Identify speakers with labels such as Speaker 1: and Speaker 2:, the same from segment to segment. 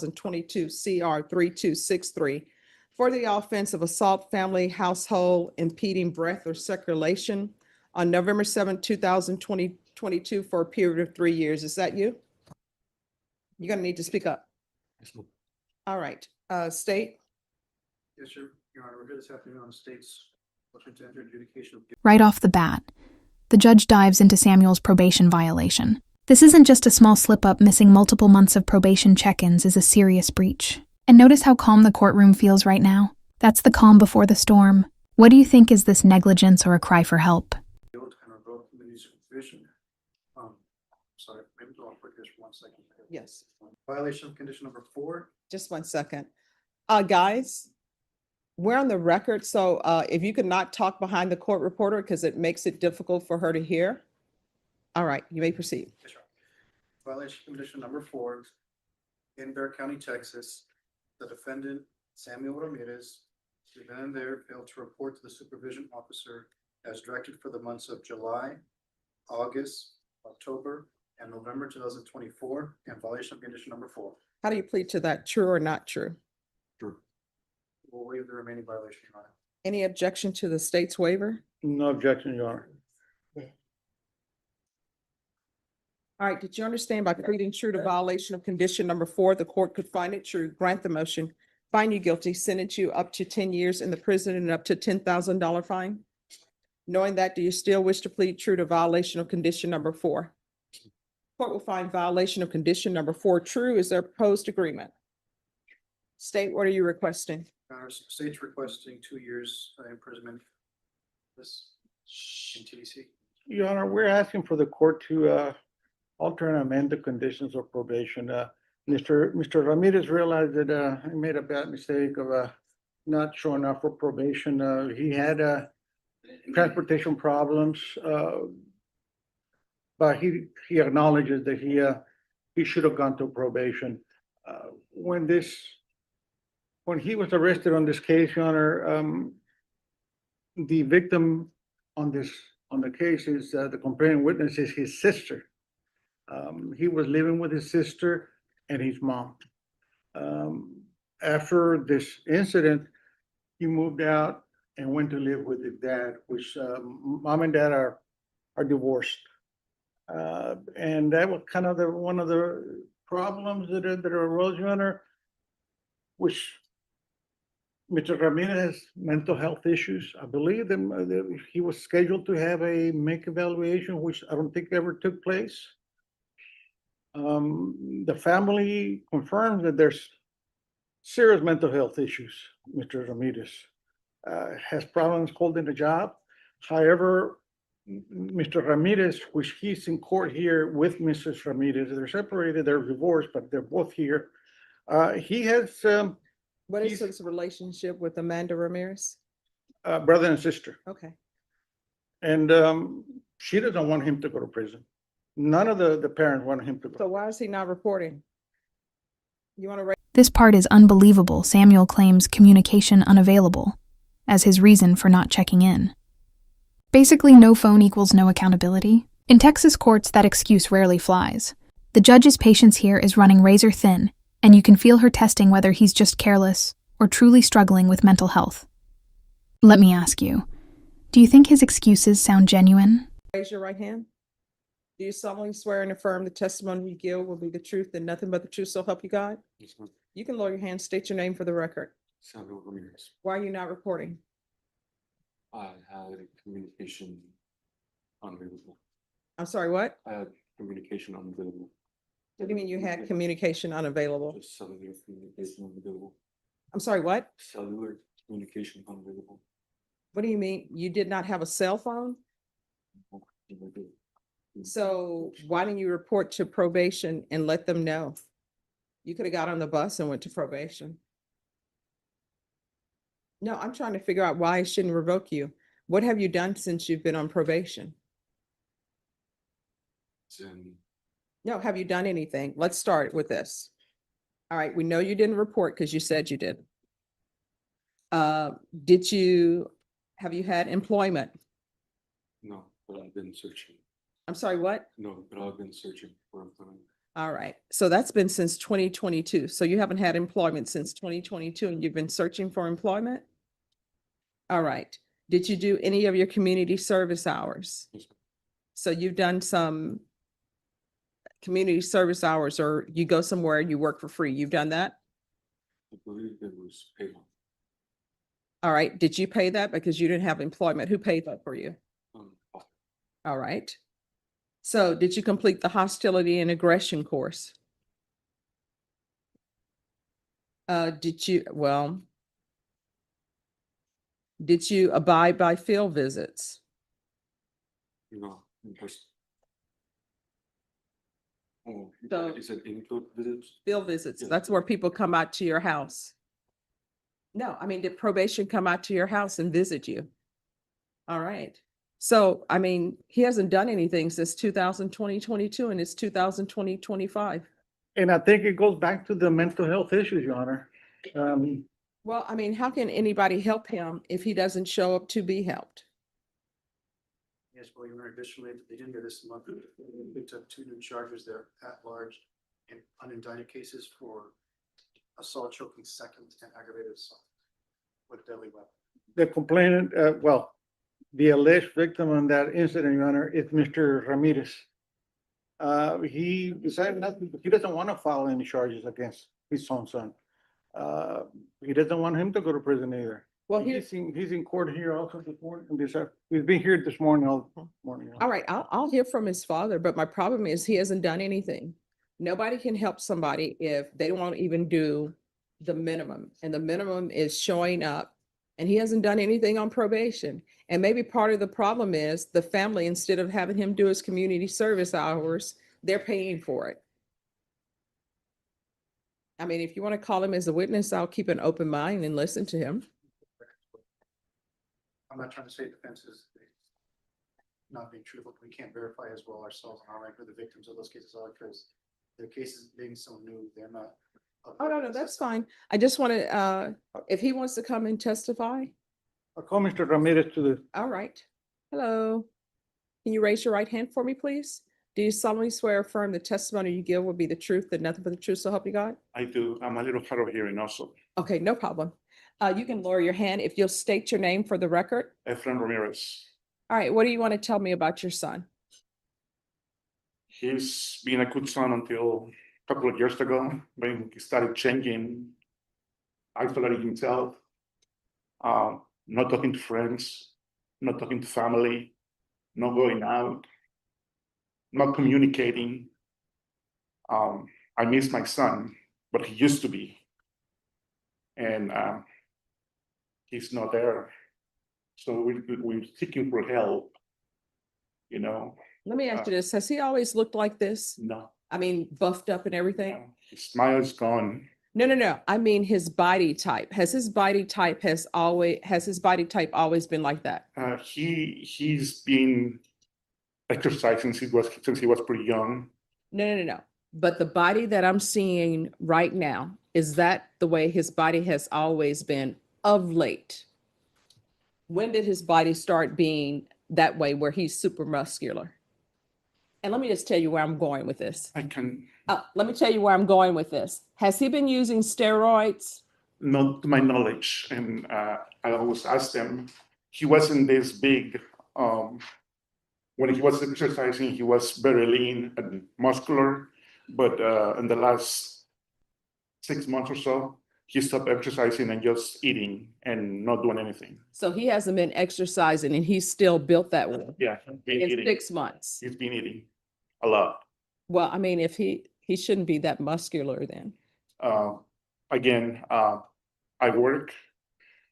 Speaker 1: 2022 CR 3263 for the offense of assault, family, household, impeding breath or circulation on November 7, 2022 for a period of 3 years. Is that you? You're gonna need to speak up. All right, state.
Speaker 2: Yes, sir. Your Honor, we're here this afternoon on the state's motion to enter adjudication of guilt.
Speaker 3: Right off the bat, the judge dives into Samuel's probation violation. This isn't just a small slip-up. Missing multiple months of probation check-ins is a serious breach. And notice how calm the courtroom feels right now. That's the calm before the storm. What do you think? Is this negligence or a cry for help?
Speaker 2: Guilt and revoke committee supervision. Sorry, maybe go on for just 1 second.
Speaker 1: Yes,
Speaker 2: Violation of condition number 4.
Speaker 1: just 1 second. Guys, we're on the record, so if you could not talk behind the court reporter because it makes it difficult for her to hear. All right, you may proceed.
Speaker 2: Yes, sir. Violation of condition number 4. In Bear County, Texas, the defendant, Samuel Ramirez, then and there failed to report to the supervision officer as directed for the months of July, August, October, and November 2024, and violation of condition number 4.
Speaker 1: How do you plead to that? True or not true?
Speaker 2: True. We'll waive the remaining violation, Your Honor.
Speaker 1: Any objection to the state's waiver?
Speaker 4: No objection, Your Honor.
Speaker 1: All right, did you understand by pleading true to violation of condition number 4, the court could find it true, grant the motion, find you guilty, sentence you up to 10 years in the prison and up to $10,000 fine? Knowing that, do you still wish to plead true to violation of condition number 4? Court will find violation of condition number 4 true. Is there proposed agreement? State, what are you requesting?
Speaker 2: Your Honor, state's requesting 2 years imprisonment. This in TDC.
Speaker 4: Your Honor, we're asking for the court to alter and amend the conditions of probation. Mr. Ramirez realized that he made a bad mistake of not showing up for probation. He had transportation problems, but he acknowledges that he should have gone to probation. When he was arrested on this case, Your Honor, the victim on the case is the complaining witness is his sister. He was living with his sister and his mom. After this incident, he moved out and went to live with his dad, which mom and dad are divorced. And that was kind of one of the problems that arose, Your Honor, which Mr. Ramirez has mental health issues. I believe that he was scheduled to have a make evaluation, which I don't think ever took place. The family confirms that there's serious mental health issues. Mr. Ramirez has problems holding a job. However, Mr. Ramirez, which he's in court here with Mrs. Ramirez, they're separated, they're divorced, but they're both here. He has
Speaker 1: What is his relationship with Amanda Ramirez?
Speaker 4: brother and sister,
Speaker 1: Okay.
Speaker 4: and she doesn't want him to go to prison. None of the parents want him to
Speaker 1: So
Speaker 4: go.
Speaker 1: why is he not reporting? You want to raise?
Speaker 3: This part is unbelievable. Samuel claims communication unavailable as his reason for not checking in. Basically, no phone equals no accountability. In Texas courts, that excuse rarely flies. The judge's patience here is running razor thin, and you can feel her testing whether he's just careless or truly struggling with mental health. Let me ask you, do you think his excuses sound genuine?
Speaker 1: Raise your right hand. Do you solemnly swear and affirm the testimony you give will be the truth and nothing but the truth, so help you God?
Speaker 2: Yes, ma'am.
Speaker 1: You can lower your hand, state your name for the record.
Speaker 2: Samuel Ramirez.
Speaker 1: Why are you not reporting?
Speaker 5: I had communication unavailable.
Speaker 1: I'm sorry, what?
Speaker 5: I had communication unavailable.
Speaker 1: What do you mean you had communication unavailable?
Speaker 5: Just cellular communication unavailable.
Speaker 1: I'm sorry, what?
Speaker 5: Cellular communication unavailable.
Speaker 1: What do you mean? You did not have a cell phone? So why didn't you report to probation and let them know? You could have got on the bus and went to probation. No, I'm trying to figure out why I shouldn't revoke you. What have you done since you've been on probation? No, have you done anything? Let's start with this. All right, we know you didn't report because you said you did. Have you had employment?
Speaker 5: No, but I've been searching.
Speaker 1: I'm sorry, what?
Speaker 5: No, but I've been searching for employment.
Speaker 1: All right, so that's been since 2022. So you haven't had employment since 2022 and you've been searching for employment? All right. Did you do any of your community service hours?
Speaker 5: Yes, ma'am.
Speaker 1: So you've done some community service hours, or you go somewhere and you work for free. You've done that?
Speaker 5: I believe it was paid on,
Speaker 1: All right. Did you pay that because you didn't have employment? Who paid that for you?
Speaker 5: off.
Speaker 1: All right. So did you complete the hostility and aggression course? Did you abide by field visits?
Speaker 5: No, in person. Oh,
Speaker 1: So-
Speaker 5: you said include visits?
Speaker 1: Field visits,
Speaker 5: Yes.
Speaker 1: that's where people come out to your house. No, I mean, did probation come out to your house and visit you? All right. So, I mean, he hasn't done anything since 2022, and it's 2025.
Speaker 4: And I think it goes back to the mental health issues, Your Honor.
Speaker 1: Well, I mean, how can anybody help him if he doesn't show up to be helped?
Speaker 2: Yes, well, Your Honor, additionally, at the beginning of this month, we picked up 2 new charges there at large and unindicted cases for assault, choking second, and aggravated assault with a deadly weapon.
Speaker 4: The complainant, the alleged victim on that incident, Your Honor, is Mr. Ramirez. He decided not to, he doesn't want to file any charges against his own son. He doesn't want him to go to prison either.
Speaker 1: Well,
Speaker 4: He's in court here also this morning, he's been here this morning, all morning.
Speaker 1: all right, I'll hear from his father, but my problem is he hasn't done anything. Nobody can help somebody if they don't want to even do the minimum, and the minimum is showing up, and he hasn't done anything on probation. And maybe part of the problem is the family, instead of having him do his community service hours, they're paying for it. I mean, if you want to call him as a witness, I'll keep an open mind and listen to him.
Speaker 2: I'm not trying to say defense is not being truthful. We can't verify as well ourselves on our end who the victims of those cases are, because their cases being so new, they're not.
Speaker 1: Oh, no, that's fine. I just want to, if he wants to come and testify,
Speaker 4: I'll call Mr. Ramirez to the,
Speaker 1: all right. Hello. Can you raise your right hand for me, please? Do you solemnly swear or affirm the testimony you give will be the truth, and nothing but the truth, so help you God?
Speaker 6: I do. I'm a little hard of hearing also.
Speaker 1: Okay, no problem. You can lower your hand if you'll state your name for the record.
Speaker 6: Efren Ramirez.
Speaker 1: All right, what do you want to tell me about your son?
Speaker 6: He's been a good son until a couple of years ago when he started changing, isolating himself, not talking to friends, not talking to family, not going out, not communicating. I miss my son, but he used to be. And he's not there. So we're seeking for help, you know.
Speaker 1: Let me ask you this. Has he always looked like this?
Speaker 6: No,
Speaker 1: I mean, buffed up and everything?
Speaker 6: his smile is gone.
Speaker 1: No. I mean, his body type. Has his body type always been like that?
Speaker 6: He's been exercising since he was pretty young.
Speaker 1: No. But the body that I'm seeing right now, is that the way his body has always been of late? When did his body start being that way where he's super muscular? And let me just tell you where I'm going with this. Let me tell you where I'm going with this. Has he been using steroids?
Speaker 6: Not to my knowledge, and I always ask them. He wasn't this big. When he was exercising, he was very lean and muscular. But in the last 6 months or so, he stopped exercising and just eating and not doing anything.
Speaker 1: So he hasn't been exercising and he's still built that way
Speaker 6: Yeah, he's been
Speaker 1: in
Speaker 6: eating.
Speaker 1: 6 months.
Speaker 6: He's been eating a lot.
Speaker 1: Well, I mean, if he shouldn't be that muscular then.
Speaker 6: Again, I work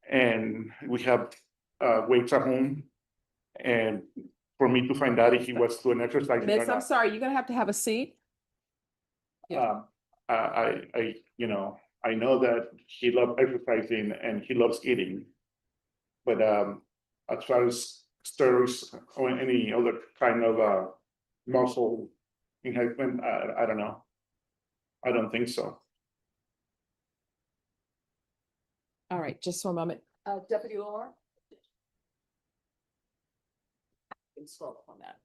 Speaker 6: and we have weights at home. And for me to find out if he was doing exercise.
Speaker 1: Miss, I'm sorry, you're gonna have to have a seat. Yeah.
Speaker 6: I know that he loves exercising and he loves eating. But as far as steroids or any other kind of muscle enhancement, I don't know. I don't think so.
Speaker 1: All right, just one moment. Deputy Laura? Can scroll up on that.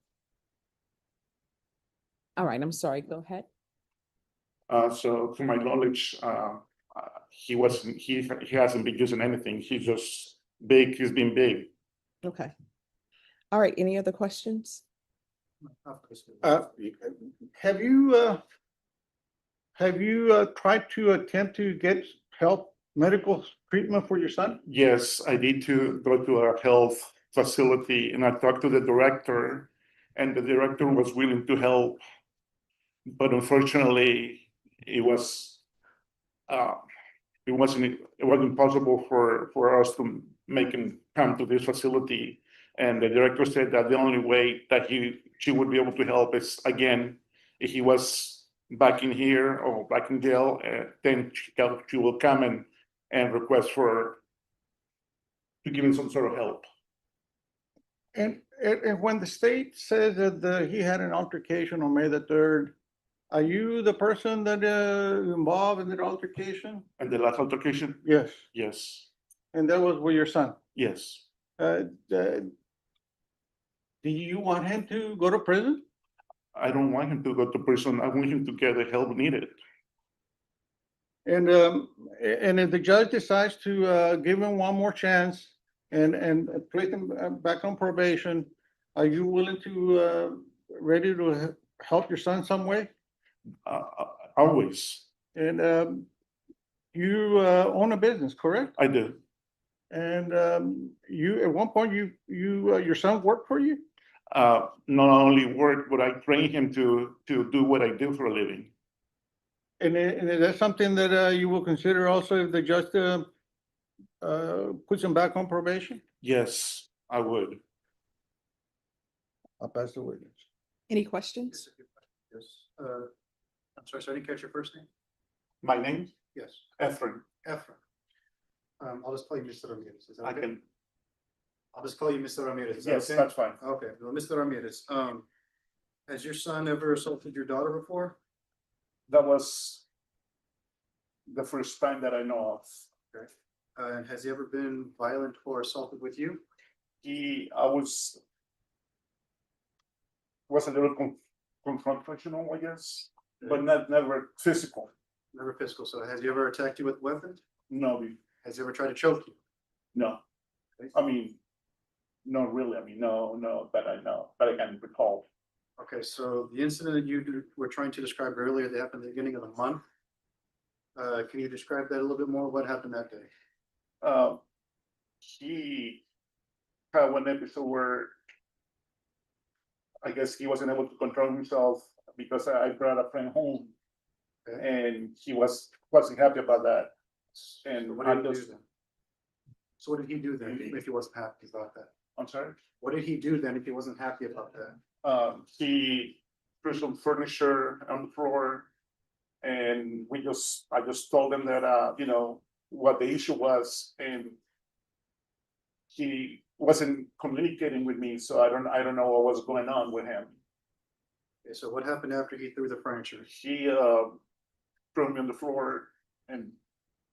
Speaker 1: All right, I'm sorry, go ahead.
Speaker 6: So to my knowledge, he hasn't been using anything. He's just big, he's been big.
Speaker 1: Okay. All right, any other questions?
Speaker 4: Have you tried to attempt to get help, medical treatment for your son?
Speaker 6: Yes, I need to go to a health facility and I talked to the director and the director was willing to help. But unfortunately, it was it wasn't possible for us to make him come to this facility. And the director said that the only way that she would be able to help is again, if he was back in here or back in jail, then she will come and request to give him some sort of help.
Speaker 4: And when the state says that he had an altercation on May the 3rd, are you the person that involved in that altercation?
Speaker 6: And the last altercation,
Speaker 4: Yes,
Speaker 6: yes,
Speaker 4: and that was with your son.
Speaker 6: yes.
Speaker 4: Do you want him to go to prison?
Speaker 6: I don't want him to go to prison. I want him to get the help needed.
Speaker 4: And if the judge decides to give him one more chance and place him back on probation, are you willing to ready to help your son some way?
Speaker 6: Always,
Speaker 4: And you own a business, correct?
Speaker 6: I do.
Speaker 4: And you at one point your son worked for you?
Speaker 6: Not only work, but I train him to do what I do for a living.
Speaker 4: And is that something that you will consider also if the judge puts him back on probation?
Speaker 6: Yes, I would.
Speaker 4: I'll pass the witness.
Speaker 1: Any questions?
Speaker 2: Yes, I'm sorry, so I didn't catch your first name?
Speaker 6: My name,
Speaker 2: Yes,
Speaker 6: Ephraim.
Speaker 2: Ephraim. I'll just call you Mr. Ramirez. Is that
Speaker 6: I
Speaker 2: okay?
Speaker 6: can,
Speaker 2: I'll just call you Mr. Ramirez. Is that
Speaker 6: yes,
Speaker 2: okay?
Speaker 6: that's fine.
Speaker 2: Okay, well, Mr. Ramirez, has your son ever assaulted your daughter before?
Speaker 6: That was the first time that I know of.
Speaker 2: And has he ever been violent or assaulted with you?
Speaker 6: I was a little confrontational, I guess, but never physical.
Speaker 2: Never physical, so has he ever attacked you with a weapon?
Speaker 6: No,
Speaker 2: Has he ever tried to choke you?
Speaker 6: no. I mean, not really. I mean, no, that I know, that I can recall.
Speaker 2: Okay, so the incident that you were trying to describe earlier, that happened at the beginning of the month. Can you describe that a little bit more? What happened that day?
Speaker 6: He had one episode where I guess he wasn't able to control himself because I brought a friend home
Speaker 2: Okay.
Speaker 6: and he wasn't happy about that.
Speaker 2: So
Speaker 6: And
Speaker 2: what
Speaker 6: I
Speaker 2: did he do
Speaker 6: just,
Speaker 2: then? So what did he do then if he wasn't happy about that?
Speaker 6: I'm sorry.
Speaker 2: What did he do then if he wasn't happy about that?
Speaker 6: He threw some furniture on the floor. And I just told him that, you know, what the issue was, and he wasn't communicating with me, so I don't know what was going on with him.
Speaker 2: Okay, so what happened after he threw the furniture?
Speaker 6: He threw me on the floor, and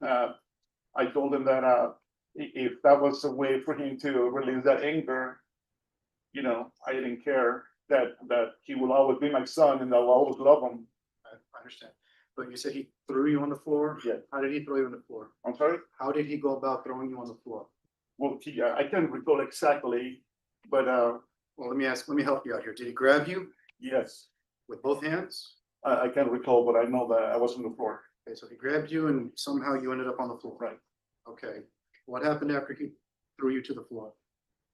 Speaker 6: I told him that if that was a way for him to release that anger, you know, I didn't care, that he will always be my son and I'll always love him.
Speaker 2: I understand. But you said he threw you on the floor?
Speaker 6: Yeah.
Speaker 2: How did he throw you on the floor?
Speaker 6: I'm sorry?
Speaker 2: How did he go about throwing you on the floor?
Speaker 6: Well, I can't recall exactly, but
Speaker 2: Well, let me help you out here. Did he grab you
Speaker 6: yes,
Speaker 2: with both hands?
Speaker 6: I can't recall, but I know that I was on the floor.
Speaker 2: Okay, so he grabbed you and somehow you ended up on the floor.
Speaker 6: Right.
Speaker 2: Okay. What happened after he threw you to the floor?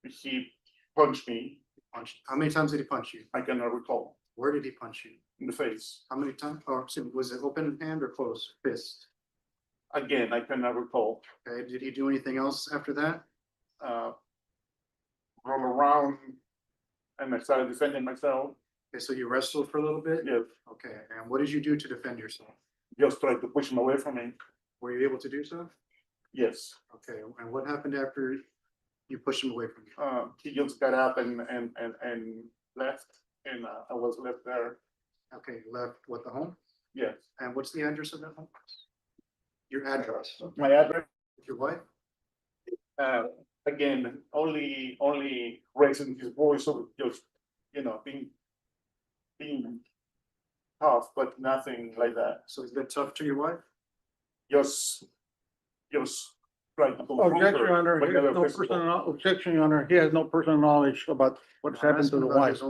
Speaker 6: He punched me.
Speaker 2: Punched. How many times did he punch you?
Speaker 6: I cannot recall.
Speaker 2: Where did he punch you?
Speaker 6: In the face.
Speaker 2: How many times? Or was it open hand or closed fist?
Speaker 6: Again, I cannot recall.
Speaker 2: Okay. Did he do anything else after that?
Speaker 6: Roll around and I started defending myself.
Speaker 2: Okay, so you wrestled for a little bit?
Speaker 6: Yes,
Speaker 2: Okay. And what did you do to defend yourself?
Speaker 6: just tried to push him away from me.
Speaker 2: Were you able to do so?
Speaker 6: Yes.
Speaker 2: Okay. And what happened after you pushed him away from you?
Speaker 6: He just got up and left, and I was left there.
Speaker 2: Okay, left what, the home?
Speaker 6: Yes.
Speaker 2: And what's the address of that home? Your address.
Speaker 6: My address,
Speaker 2: With your wife?
Speaker 6: again, only raising his voice, or just, you know, being tough, but nothing like that.
Speaker 2: So he's been tough to your wife?
Speaker 6: Just trying to confront
Speaker 4: Objection,
Speaker 6: her,
Speaker 4: Your Honor,
Speaker 6: but
Speaker 4: he has
Speaker 6: never
Speaker 4: no
Speaker 6: physical.
Speaker 4: personal, objection, Your Honor, he has no personal knowledge about what's happened to the wife.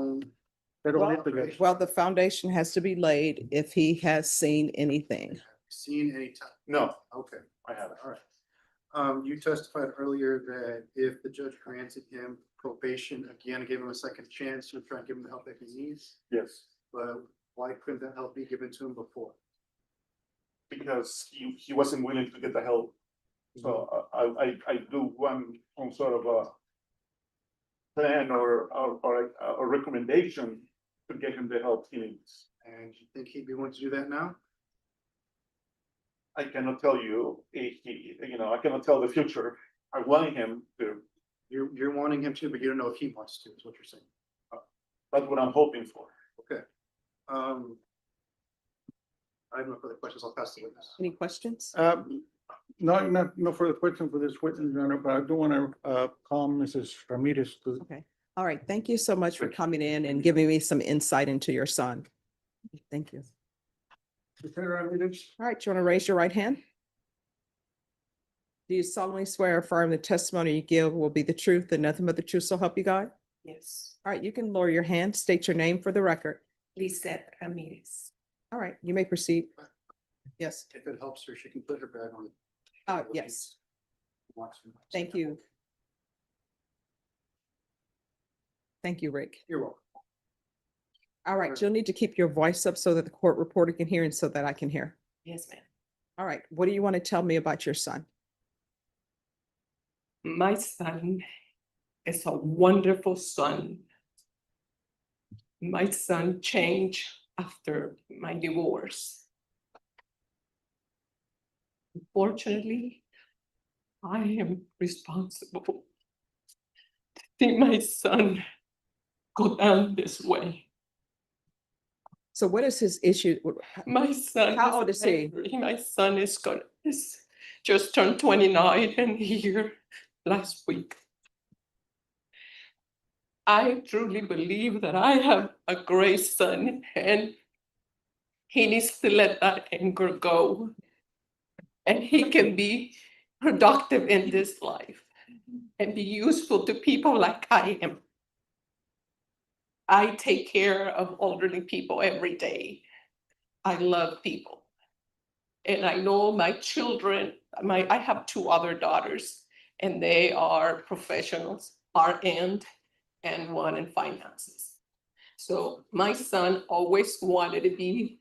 Speaker 4: They don't live together.
Speaker 1: Well, the foundation has to be laid if he has seen anything.
Speaker 2: Seen any time?
Speaker 6: No,
Speaker 2: Okay,
Speaker 6: I haven't.
Speaker 2: all right. You testified earlier that if the judge granted him probation again, gave him a second chance, you'll try and give him the help that he needs.
Speaker 6: Yes,
Speaker 2: But why couldn't that help be given to him before?
Speaker 6: because he wasn't willing to get the help. So I do want some sort of a plan or a recommendation to get him the help he needs.
Speaker 2: And you think he'd be willing to do that now?
Speaker 6: I cannot tell you, I cannot tell the future. I want him to,
Speaker 2: You're wanting him to, but you don't know if he wants to, is what you're saying.
Speaker 6: that's what I'm hoping for.
Speaker 2: Okay. I have no further questions. I'll pass the witness.
Speaker 1: Any questions?
Speaker 4: No further question for this witness, Your Honor, but I do want to call Mrs. Ramirez to.
Speaker 1: Okay. All right. Thank you so much for coming in and giving me some insight into your son. Thank you.
Speaker 4: Mr. Ramirez?
Speaker 1: All right. Do you want to raise your right hand? Do you solemnly swear or affirm the testimony you give will be the truth and nothing but the truth, so help you God?
Speaker 7: Yes,
Speaker 1: All right. You can lower your hand, state your name for the record.
Speaker 7: Lisette Ramirez.
Speaker 1: All right. You may proceed. Yes.
Speaker 2: If it helps her, she can put her bag on.
Speaker 1: Yes. Thank you. Thank you, Rick.
Speaker 2: You're welcome.
Speaker 1: All right. You'll need to keep your voice up so that the court reporter can hear and so that I can hear.
Speaker 7: Yes, ma'am.
Speaker 1: All right. What do you want to tell me about your son?
Speaker 7: My son is a wonderful son. My son changed after my divorce. Unfortunately, I am responsible to see my son go down this way.
Speaker 1: So what is his issue?
Speaker 7: My son.
Speaker 1: How old is he?
Speaker 7: angry. My son is just turned 29 and here last week. I truly believe that I have a great son and he needs to let that anger go. And he can be productive in this life and be useful to people like I am. I take care of elderly people every day. I love people. And I know my children, I have 2 other daughters, and they are professionals, RN, and one in finances. So my son always wanted to be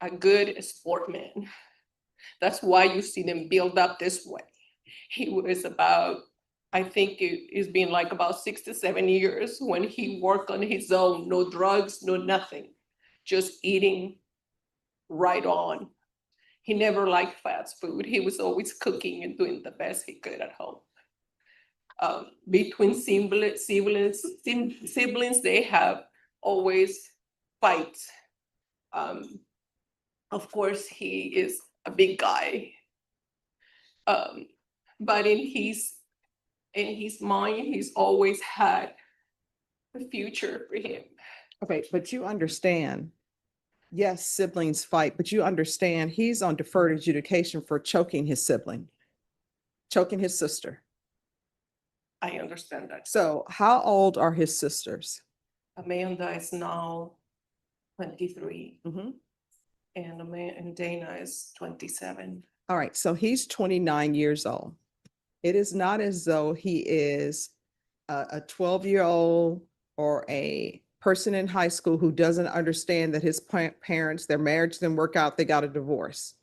Speaker 7: a good sportsman. That's why you see them build up this way. He was about, I think it's been like about 6 to 7 years when he worked on his own, no drugs, no nothing, just eating right on. He never liked fast food. He was always cooking and doing the best he could at home. Between siblings, they have always fights. Of course, he is a big guy. But in his mind, he's always had a future for him.
Speaker 1: Okay, but you understand, yes, siblings fight, but you understand he's on deferred adjudication for choking his sibling, choking his sister.
Speaker 7: I understand that.
Speaker 1: So how old are his sisters?
Speaker 7: Amanda is now 23
Speaker 1: Mhm.
Speaker 7: and Dana is 27.
Speaker 1: All right, so he's 29 years old. It is not as though he is a 12-year-old or a person in high school who doesn't understand that his parents, their marriage didn't work out, they got a divorce.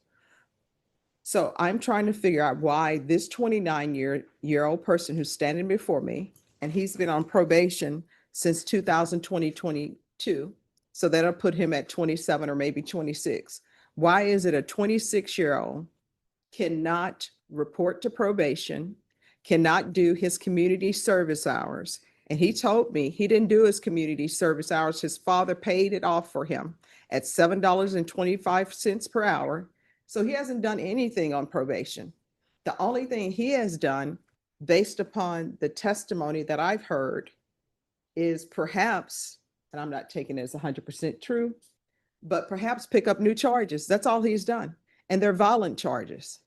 Speaker 1: So I'm trying to figure out why this 29-year-old person who's standing before me, and he's been on probation since 2022, so that'll put him at 27 or maybe 26. Why is it a 26-year-old cannot report to probation, cannot do his community service hours? And he told me he didn't do his community service hours. His father paid it off for him at $7.25 per hour. So he hasn't done anything on probation. The only thing he has done, based upon the testimony that I've heard, is perhaps, and I'm not taking it as 100% true, but perhaps pick up new charges. That's all he's done. And they're violent charges.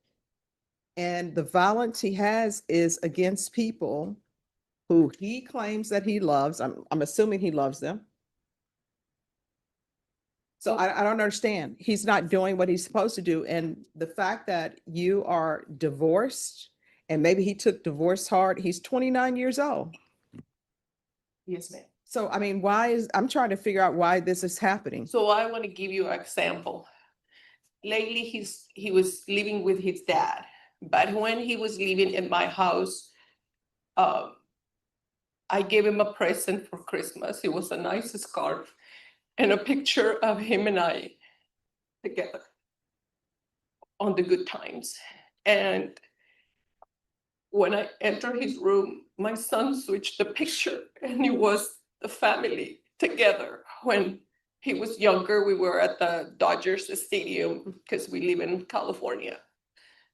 Speaker 1: And the violence he has is against people who he claims that he loves. I'm assuming he loves them. So I don't understand. He's not doing what he's supposed to do. And the fact that you are divorced and maybe he took divorce hard, he's 29 years old.
Speaker 7: Yes, ma'am.
Speaker 1: So, I mean, I'm trying to figure out why this is happening.
Speaker 7: So I want to give you an example. Lately, he was living with his dad, but when he was living in my house, I gave him a present for Christmas. It was a nice scarf and a picture of him and I together on the good times. And when I entered his room, my son switched the picture and it was the family together. When he was younger, we were at the Dodgers Stadium because we live in California.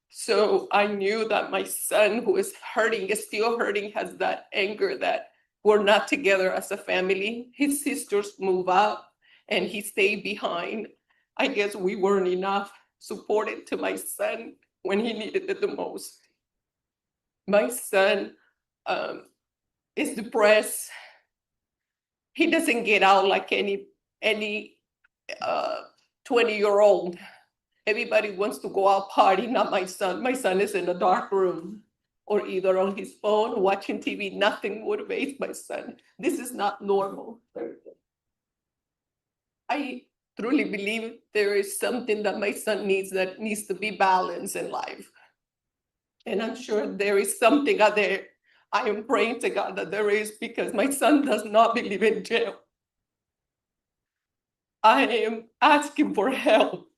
Speaker 7: So I knew that my son, who is hurting, is still hurting, has that anger that we're not together as a family. His sisters move up and he stayed behind. I guess we weren't enough supported to my son when he needed it the most. My son is depressed. He doesn't get out like any 20-year-old. Everybody wants to go out party, not my son. My son is in a dark room or either on his phone, watching TV. Nothing motivates my son. This is not normal. I truly believe there is something that my son needs that needs to be balanced in life. And I'm sure there is something out there. I am praying to God that there is, because my son does not believe in jail. I am asking for help.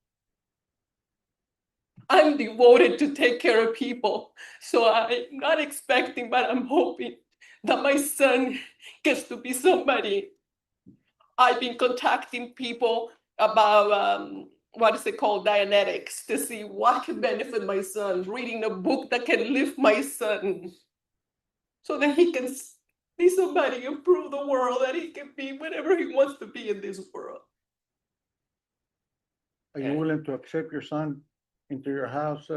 Speaker 7: I'm devoted to take care of people. So I'm not expecting, but I'm hoping that my son gets to be somebody. I've been contacting people about what is it called, Dianetics, to see what can benefit my son, reading a book that can lift my son so that he can be somebody, improve the world, that he can be whatever he wants to be in this world.
Speaker 4: Are you willing to accept your son into your house?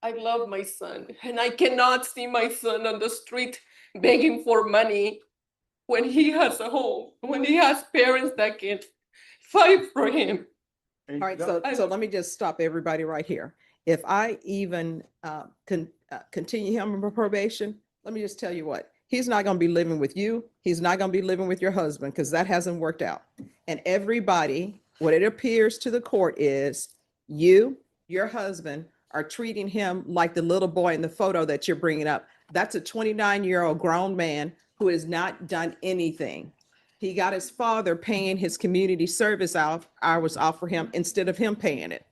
Speaker 7: I love my son, and I cannot see my son on the street begging for money when he has a home, when he has parents that can fight for him.
Speaker 1: All right, so let me just stop everybody right here. If I even continue him on probation, let me just tell you what, he's not going to be living with you. He's not going to be living with your husband because that hasn't worked out. And everybody, what it appears to the court is you, your husband, are treating him like the little boy in the photo that you're bringing up. That's a 29-year-old grown man who has not done anything. He got his father paying his community service hours off for him instead of him paying it.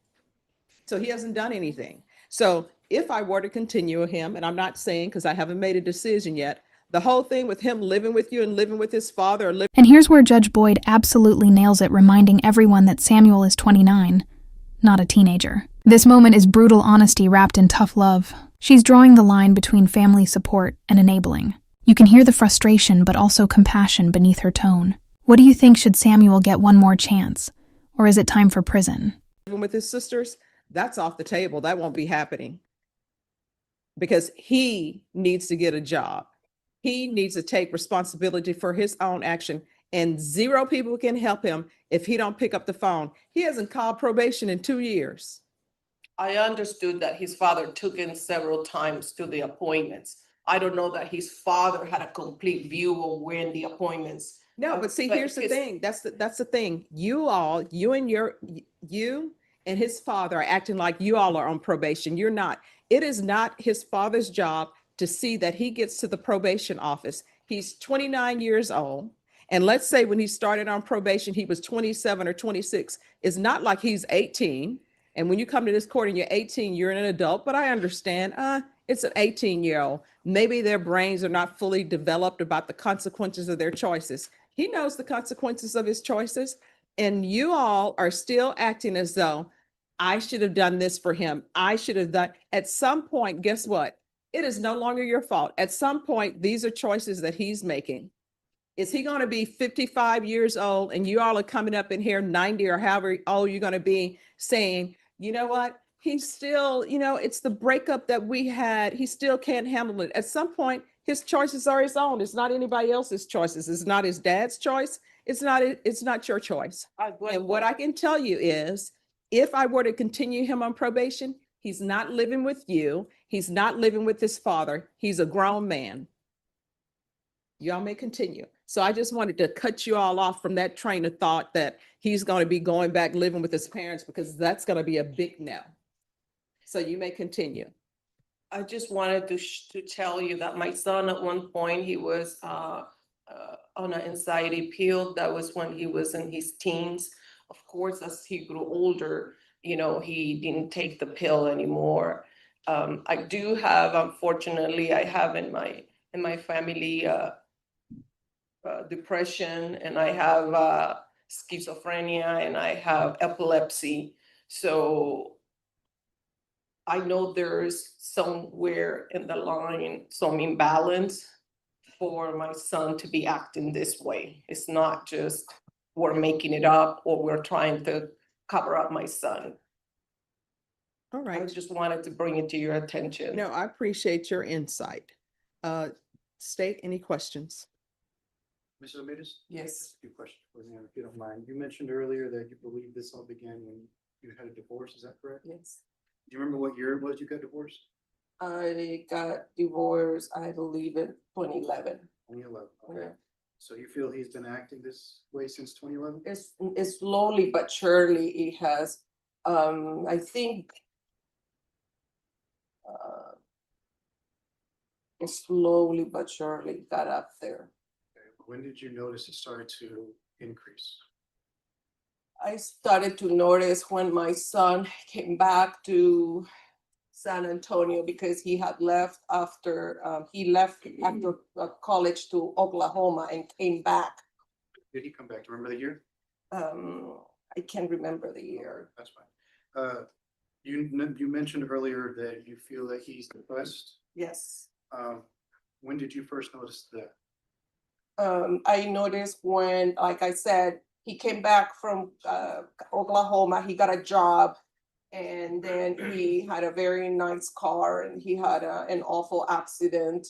Speaker 1: So he hasn't done anything. So if I were to continue him, and I'm not saying because I haven't made a decision yet, the whole thing with him living with you and living with his father.
Speaker 3: And here's where Judge Boyd absolutely nails it, reminding everyone that Samuel is 29, not a teenager. This moment is brutal honesty wrapped in tough love. She's drawing the line between family support and enabling. You can hear the frustration but also compassion beneath her tone. What do you think? Should Samuel get one more chance? Or is it time for prison?
Speaker 1: Living with his sisters, that's off the table. That won't be happening. Because he needs to get a job. He needs to take responsibility for his own action. And 0 people can help him if he don't pick up the phone. He hasn't called probation in 2 years.
Speaker 7: I understood that his father took him several times to the appointments. I don't know that his father had a complete view of when the appointments.
Speaker 1: No, but see, here's the thing. That's the thing. You and his father are acting like you all are on probation. You're not. It is not his father's job to see that he gets to the probation office. He's 29 years old. And let's say when he started on probation, he was 27 or 26. It's not like he's 18. And when you come to this court and you're 18, you're an adult. But I understand, it's an 18-year-old. Maybe their brains are not fully developed about the consequences of their choices. He knows the consequences of his choices. And you all are still acting as though I should have done this for him. I should have done. At some point, guess what? It is no longer your fault. At some point, these are choices that he's making. Is he gonna be 55 years old and you all are coming up in here 90 or however old you're gonna be saying, you know what? He's still, it's the breakup that we had. He still can't handle it. At some point, his choices are his own. It's not anybody else's choices. It's not his dad's choice. It's not your choice. And what I can tell you is, if I were to continue him on probation, he's not living with you. He's not living with his father. He's a grown man. Y'all may continue. So I just wanted to cut you all off from that train of thought that he's going to be going back living with his parents, because that's going to be a big no. So you may continue.
Speaker 7: I just wanted to tell you that my son, at one point, he was on an anxiety pill. That was when he was in his teens. Of course, as he grew older, he didn't take the pill anymore. I do have, unfortunately, I have in my family depression, and I have schizophrenia, and I have epilepsy. So I know there's somewhere in the line some imbalance for my son to be acting this way. It's not just we're making it up or we're trying to cover up my son.
Speaker 1: All
Speaker 7: I
Speaker 1: right.
Speaker 7: just wanted to bring it to your attention.
Speaker 1: No, I appreciate your insight. State, any questions?
Speaker 2: Mrs. Ramirez?
Speaker 7: Yes.
Speaker 2: A few questions for you, if you don't mind. You mentioned earlier that you believe this all began when you had a divorce. Is that correct?
Speaker 7: Yes.
Speaker 2: Do you remember what year it was you got divorced?
Speaker 7: I got divorced, I believe, in 2011.
Speaker 2: 2011. Okay.
Speaker 7: Yeah.
Speaker 2: So you feel he's been acting this way since 2011?
Speaker 7: It's slowly but surely it has, I think, it slowly but surely got up there.
Speaker 2: Okay. When did you notice it started to increase?
Speaker 7: I started to notice when my son came back to San Antonio, because he had left after college to Oklahoma and came back.
Speaker 2: Did he come back? Do you remember the year?
Speaker 7: I can't remember the year.
Speaker 2: That's fine. You mentioned earlier that you feel that he's depressed.
Speaker 7: Yes.
Speaker 2: When did you first notice that?
Speaker 7: I noticed when, like I said, he came back from Oklahoma, he got a job, and then he had a very nice car, and he had an awful accident.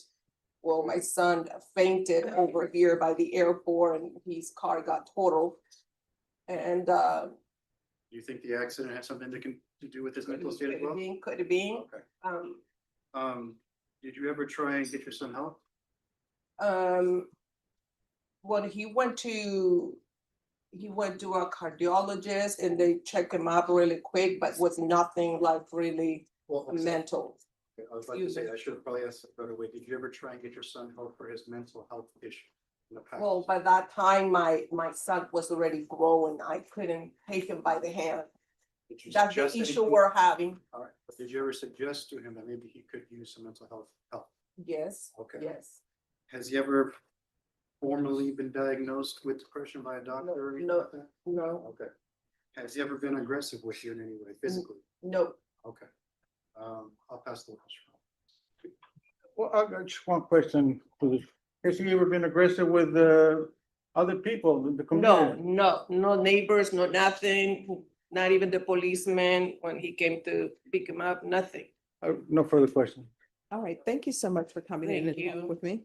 Speaker 7: Well, my son fainted over here by the airport, and his car got totaled. And
Speaker 2: Do you think the accident had something to do with his mental state as well?
Speaker 7: could have been.
Speaker 2: Okay. Did you ever try and get your son help?
Speaker 7: When he went to a cardiologist, and they checked him up really quick, but was nothing like really
Speaker 2: Well,
Speaker 7: mental.
Speaker 2: I was like to
Speaker 7: Excuse
Speaker 2: say,
Speaker 7: me.
Speaker 2: I should have probably asked a better way. Did you ever try and get your son help for his mental health issue in the past?
Speaker 7: Well, by that time, my son was already growing. I couldn't take him by the hand.
Speaker 2: Did you
Speaker 7: That's the
Speaker 2: suggest
Speaker 7: issue
Speaker 2: anything?
Speaker 7: we're having.
Speaker 2: All right, but did you ever suggest to him that maybe he could use some mental health help?
Speaker 7: Yes.
Speaker 2: Okay.
Speaker 7: Yes.
Speaker 2: Has he ever formally been diagnosed with depression by a doctor or anything
Speaker 7: No.
Speaker 2: like that?
Speaker 7: No.
Speaker 2: Okay. Has he ever been aggressive with you in any way, physically?
Speaker 7: No.
Speaker 2: Okay. I'll pass the question.
Speaker 4: Well, I got just one question. Has he ever been aggressive with other people in the community?
Speaker 7: No neighbors, no nothing. Not even the policeman when he came to pick him up. Nothing.
Speaker 4: No further questions.
Speaker 1: All right. Thank you so much for coming in
Speaker 7: Thank
Speaker 1: and talk
Speaker 7: you.
Speaker 1: with me.